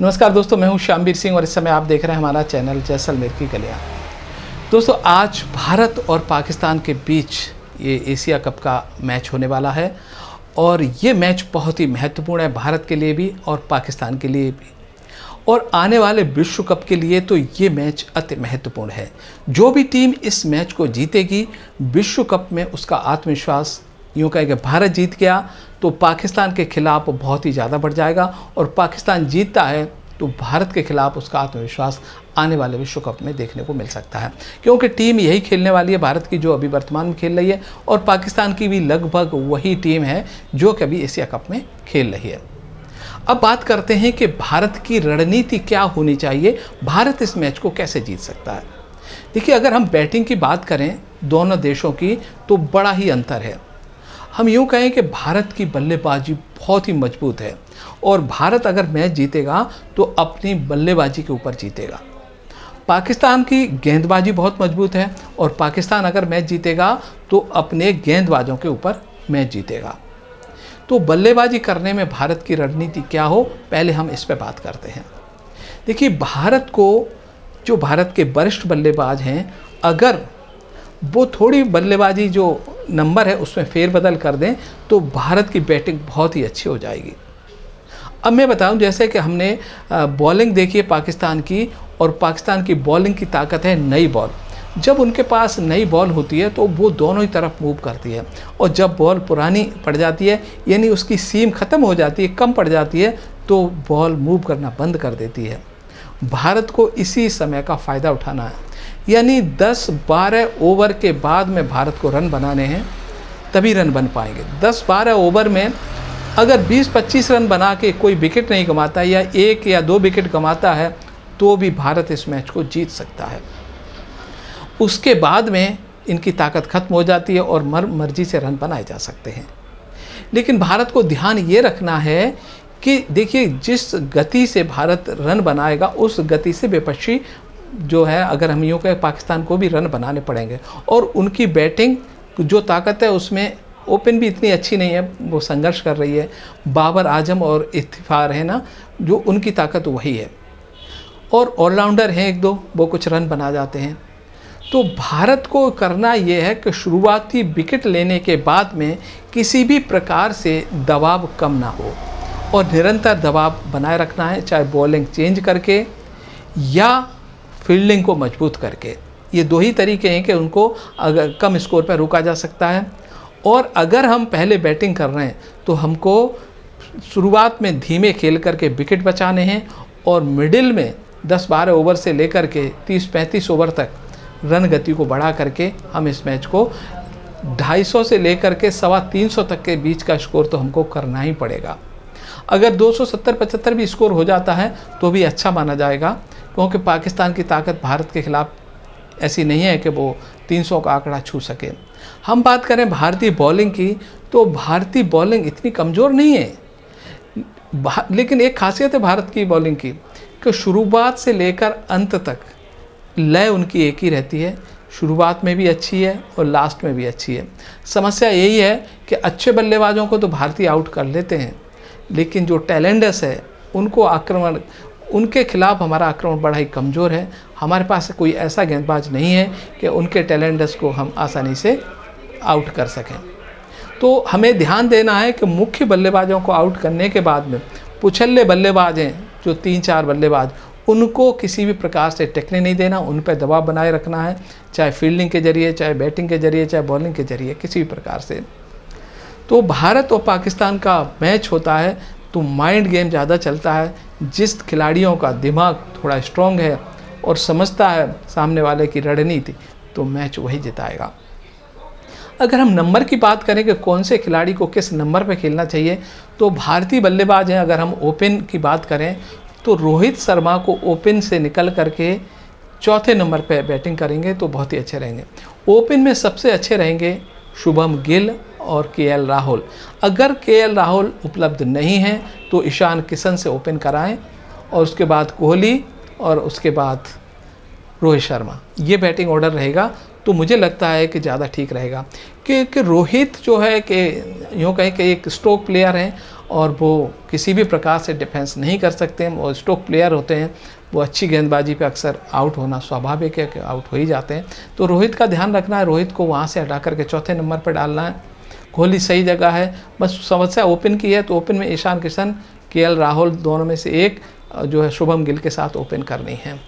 नमस्कार दोस्तों, मैं हूं श्यामवीर सिंह और इस समय आप देख रहे हैं हमारा चैनल जैसलमेर की गलियां। दोस्तों, आज भारत और पाकिस्तान के बीच ये एशिया कप का मैच होने वाला है और ये मैच बहुत ही महत्वपूर्ण है भारत के लिए भी और पाकिस्तान के लिए भी। और आने वाले विश्व कप के लिए तो ये मैच अति महत्वपूर्ण है। जो भी टीम इस मैच को जीतेगी, विश्व कप में उसका आत्मविश्वास, यूँ कहें कि भारत जीत गया तो पाकिस्तान के खिलाफ बहुत ही ज़्यादा बढ़ जाएगा, और पाकिस्तान जीतता है तो भारत के खिलाफ उसका आत्मविश्वास आने वाले विश्व कप में देखने को मिल सकता है। क्योंकि टीम यही खेलने वाली है भारत की, जो अभी वर्तमान में खेल रही है, और पाकिस्तान की भी लगभग वही टीम है जो कि अभी एशिया कप में खेल रही है। अब बात करते हैं कि भारत की रणनीति क्या होनी चाहिए, भारत इस मैच को कैसे जीत सकता है। देखिए, अगर हम बैटिंग की बात करें दोनों देशों की, तो बड़ा ही अंतर है। हम यूँ कहें कि भारत की बल्लेबाजी बहुत ही मजबूत है, और भारत अगर मैच जीतेगा तो अपनी बल्लेबाजी के ऊपर जीतेगा। पाकिस्तान की गेंदबाजी बहुत मजबूत है, और पाकिस्तान अगर मैच जीतेगा तो अपने गेंदबाजों के ऊपर मैच जीतेगा। तो बल्लेबाजी करने में भारत की रणनीति क्या हो, पहले हम इस पर बात करते हैं। देखिए, भारत को, जो भारत के वरिष्ठ बल्लेबाज हैं, अगर वो थोड़ी बल्लेबाजी जो नंबर है उसमें फेरबदल कर दें तो भारत की बैटिंग बहुत ही अच्छी हो जाएगी। अब मैं बताऊं, जैसे कि हमने बॉलिंग देखी है पाकिस्तान की, और पाकिस्तान की बॉलिंग की ताकत है नई बॉल। जब उनके पास नई बॉल होती है तो वो दोनों ही तरफ मूव करती है, और जब बॉल पुरानी पड़ जाती है, यानी उसकी सीम ख़त्म हो जाती है, कम पड़ जाती है, तो बॉल मूव करना बंद कर देती है। भारत को इसी समय का फ़ायदा उठाना है, यानी 10-12 ओवर के बाद में भारत को रन बनाने हैं, तभी रन बन पाएंगे। 10-12 ओवर में अगर 20-25 रन बना के कोई विकेट नहीं गंवाता, या 1 या 2 विकेट गंवाता है, तो भी भारत इस मैच को जीत सकता है। उसके बाद में इनकी ताकत खत्म हो जाती है और मर्जी से रन बनाए जा सकते हैं। लेकिन भारत को ध्यान ये रखना है कि देखिए, जिस गति से भारत रन बनाएगा उस गति से विपक्षी जो है, अगर हम यूँ कहें, पाकिस्तान को भी रन बनाने पड़ेंगे। और उनकी बैटिंग जो ताकत है उसमें ओपन भी इतनी अच्छी नहीं है, वो संघर्ष कर रही है। बाबर आजम और इत्तिफार है ना, जो उनकी ताकत वही है, और ऑलराउंडर हैं 1-2, वो कुछ रन बना जाते हैं। तो भारत को करना ये है कि शुरुआती विकेट लेने के बाद में किसी भी प्रकार से दबाव कम ना हो, और निरंतर दबाव बनाए रखना है, चाहे बॉलिंग चेंज करके या फील्डिंग को मजबूत करके। ये दो ही तरीके हैं कि उनको अगर कम स्कोर पर रोका जा सकता है। और अगर हम पहले बैटिंग कर रहे हैं तो हमको शुरुआत में धीमे खेल करके विकेट बचाने हैं, और मिडिल में 10-12 ओवर से लेकर के 30-35 ओवर तक रन गति को बढ़ा करके हम इस मैच को 250 से लेकर के 350 तक के बीच का स्कोर तो हमको करना ही पड़ेगा। अगर 270-75 भी स्कोर हो जाता है तो भी अच्छा माना जाएगा, क्योंकि पाकिस्तान की ताकत भारत के खिलाफ ऐसी नहीं है कि वो 300 का आंकड़ा छू सके। हम बात करें भारतीय बॉलिंग की, तो भारतीय बॉलिंग इतनी कमज़ोर नहीं है, लेकिन एक खासियत है भारत की बॉलिंग की कि शुरुआत से लेकर अंत तक लय उनकी एक ही रहती है। शुरुआत में भी अच्छी है और लास्ट में भी अच्छी है। समस्या यही है कि अच्छे बल्लेबाजों को तो भारतीय आउट कर लेते हैं, लेकिन जो टैलेंटस है उनको आक्रमण, उनके खिलाफ हमारा आक्रमण बड़ा ही कमज़ोर है। हमारे पास कोई ऐसा गेंदबाज नहीं है कि उनके टैलेंटस को हम आसानी से आउट कर सकें। तो हमें ध्यान देना है कि मुख्य बल्लेबाजों को आउट करने के बाद में पुछल्ले बल्लेबाज हैं, जो 3-4 बल्लेबाज, उनको किसी भी प्रकार से टेकने नहीं देना, उन पर दबाव बनाए रखना है, चाहे फील्डिंग के जरिए, चाहे बैटिंग के जरिए, चाहे बॉलिंग के जरिए, किसी भी प्रकार से। तो भारत और पाकिस्तान का मैच होता है तो माइंड गेम ज़्यादा चलता है। जिस खिलाड़ियों का दिमाग थोड़ा स्ट्रॉन्ग है और समझता है सामने वाले की रणनीति, तो मैच वही जिताएगा। अगर हम नंबर की बात करें कि कौन से खिलाड़ी को किस नंबर पर खेलना चाहिए, तो भारतीय बल्लेबाज हैं, अगर हम ओपन की बात करें तो रोहित शर्मा को ओपन से निकल करके 4थे नंबर पर बैटिंग करेंगे तो बहुत ही अच्छे रहेंगे। ओपन में सबसे अच्छे रहेंगे शुभम गिल और केएल राहुल। अगर केएल राहुल उपलब्ध नहीं है तो ईशान किशन से ओपन कराएं, और उसके बाद कोहली, और उसके बाद रोहित शर्मा। ये बैटिंग ऑर्डर रहेगा, तो मुझे लगता है कि ज़्यादा ठीक रहेगा। कि रोहित जो है कि यूँ कहें कि एक स्ट्रोक प्लेयर हैं और वो किसी भी प्रकार से डिफेंस नहीं कर सकते हैं, और स्ट्रोक प्लेयर होते हैं, वो अच्छी गेंदबाजी पे अक्सर आउट होना स्वाभाविक है कि आउट हो ही जाते हैं। तो रोहित का ध्यान रखना है, रोहित को वहाँ से हटा करके चौथे नंबर पर डालना है। कोहली सही जगह है, बस समस्या ओपन की है, तो ओपन में ईशान किशन, केएल राहुल दोनों में से एक जो है शुभम गिल के साथ ओपन करनी है।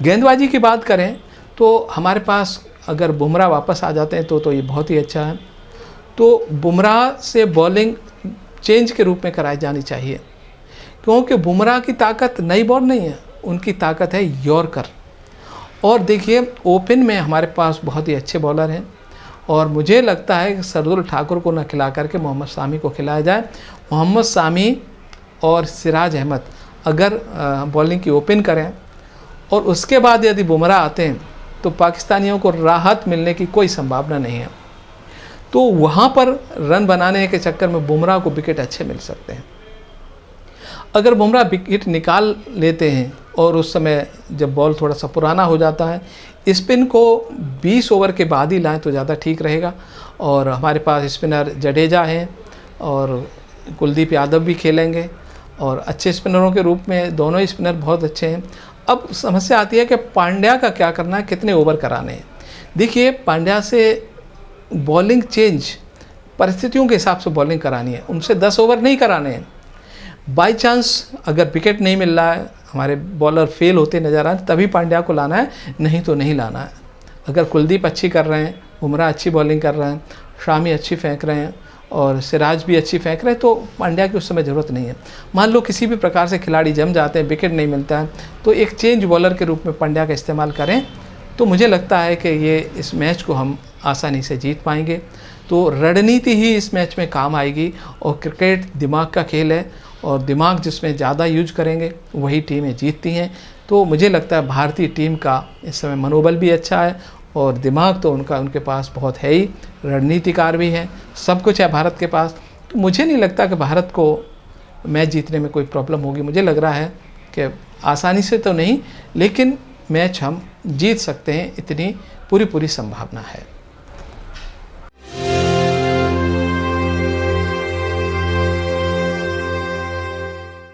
गेंदबाजी की बात करें तो हमारे पास अगर बुमराह वापस आ जाते हैं तो ये बहुत ही अच्छा है। तो बुमराह से बॉलिंग चेंज के रूप में कराई जानी चाहिए, क्योंकि बुमराह की ताकत नई बॉल नहीं है, उनकी ताकत है यॉर्कर। और देखिए ओपन में हमारे पास बहुत ही अच्छे बॉलर हैं, और मुझे लगता है कि सरदुल ठाकुर को न खिला करके मोहम्मद शामी को खिलाया जाए। मोहम्मद शामी और सिराज अहमद अगर बॉलिंग की ओपन करें और उसके बाद यदि बुमराह आते हैं तो पाकिस्तानियों को राहत मिलने की कोई संभावना नहीं है। तो वहाँ पर रन बनाने के चक्कर में बुमराह को विकेट अच्छे मिल सकते हैं। अगर बुमराह विकेट निकाल लेते हैं और उस समय जब बॉल थोड़ा सा पुराना हो जाता है, स्पिन को 20 ओवर के बाद ही लाएं तो ज़्यादा ठीक रहेगा। और हमारे पास स्पिनर जडेजा हैं और कुलदीप यादव भी खेलेंगे, और अच्छे स्पिनरों के रूप में दोनों ही स्पिनर बहुत अच्छे हैं। अब समस्या आती है कि पांड्या का क्या करना है, कितने ओवर कराने हैं। देखिए पांड्या से बॉलिंग चेंज परिस्थितियों के हिसाब से बॉलिंग करानी है, उनसे 10 ओवर नहीं कराने हैं। बाय चांस अगर विकेट नहीं मिल रहा है, हमारे बॉलर फेल होते नज़र आए, तभी पांड्या को लाना है, नहीं तो नहीं लाना है। अगर कुलदीप अच्छी कर रहे हैं, बुमराह अच्छी बॉलिंग कर रहे हैं, शामी अच्छी फेंक रहे हैं और सिराज भी अच्छी फेंक रहे हैं, तो पांड्या की उस समय ज़रूरत नहीं है। मान लो किसी भी प्रकार से खिलाड़ी जम जाते हैं, विकेट नहीं मिलता है, तो एक चेंज बॉलर के रूप में पांड्या का इस्तेमाल करें, तो मुझे लगता है कि ये इस मैच को हम आसानी से जीत पाएंगे। तो रणनीति ही इस मैच में काम आएगी, और क्रिकेट दिमाग का खेल है, और दिमाग जिसमें ज़्यादा यूज करेंगे वही टीमें जीतती हैं। तो मुझे लगता है भारतीय टीम का इस समय मनोबल भी अच्छा है, और दिमाग तो उनके पास बहुत है ही, रणनीतिकार भी हैं, सब कुछ है भारत के पास। तो मुझे नहीं लगता कि भारत को मैच जीतने में कोई प्रॉब्लम होगी। मुझे लग रहा है कि आसानी से तो नहीं, लेकिन मैच हम जीत सकते हैं, इतनी पूरी संभावना है।